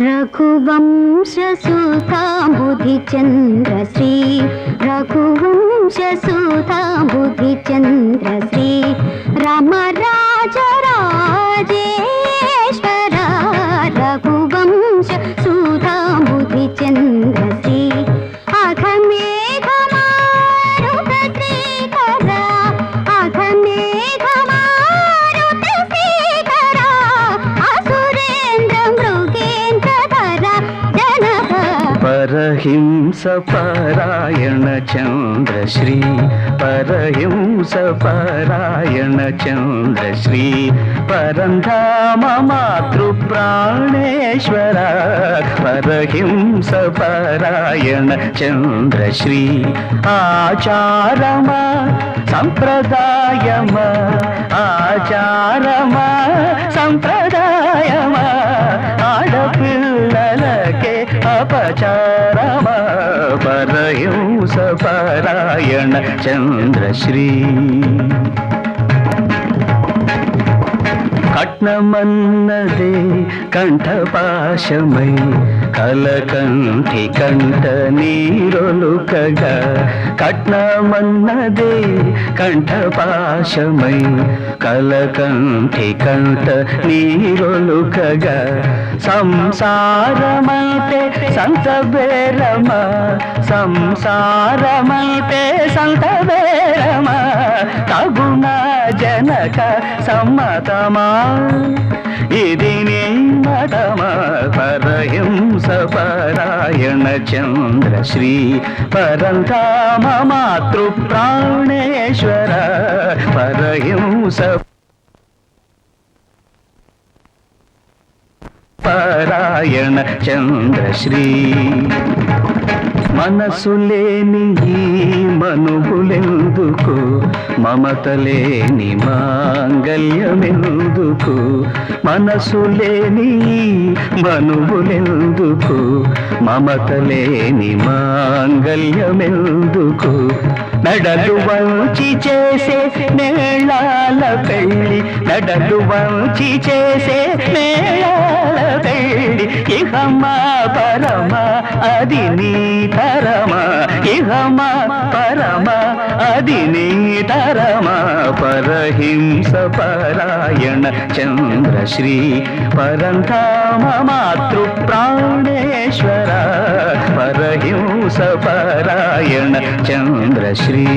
रघुवंशसुता बुधिचन्द्रश्री रघुवंशसुता बुधिचन्द्रश्री राम राज राजेश्वर रघुवंशसुता बुधिचन्द्रश्री परहिंस परायण चन्द्रश्री परहिंस परायण चन्द्रश्री परन्धाम मातृप्राणेश्वर परहिंस परायण चन्द्रश्री आचारमा संप्रदायम आचारमा संप्रदायम आडपिल्ललके अपचारम परहिंस परायण चन्द्रश्री कट्नमन्नदे कंठपाशमै कलकंठि कंठ नीरोलुकगा कट्नमन्नदे कंठपाशमै कलकंठि कंठ नीरोलुकगा संसारमैते संत बेरम संसारमैते संत बेरम तगुण जनक सम्मतमा इदि नी मदम परहिंस परायण चन्द्रश्री परन्धाम मातृप्राणेश्वर परहिंस परायण चन्द्रश्री మనసులేని మనుగులెందుకు మమతలేని మాంగల్యమెందుకు మనసులేని మనుగులెందుకు మమతలేని మాంగల్యమెందుకు నడలు వంచి చేసే మేళాల పెళ్ళి నడలు వంచి చేసే మేళాల పెళ్ళి ఇహమా పరమ అది నీ తరమ ఇహమా పరమ అది నీ తరమ పరహింస పరాయణ చంద్రశ్రీ పరంధామ మాతృప్రాణేశ్వర పరహింస పరాయణ చంద్రశ్రీ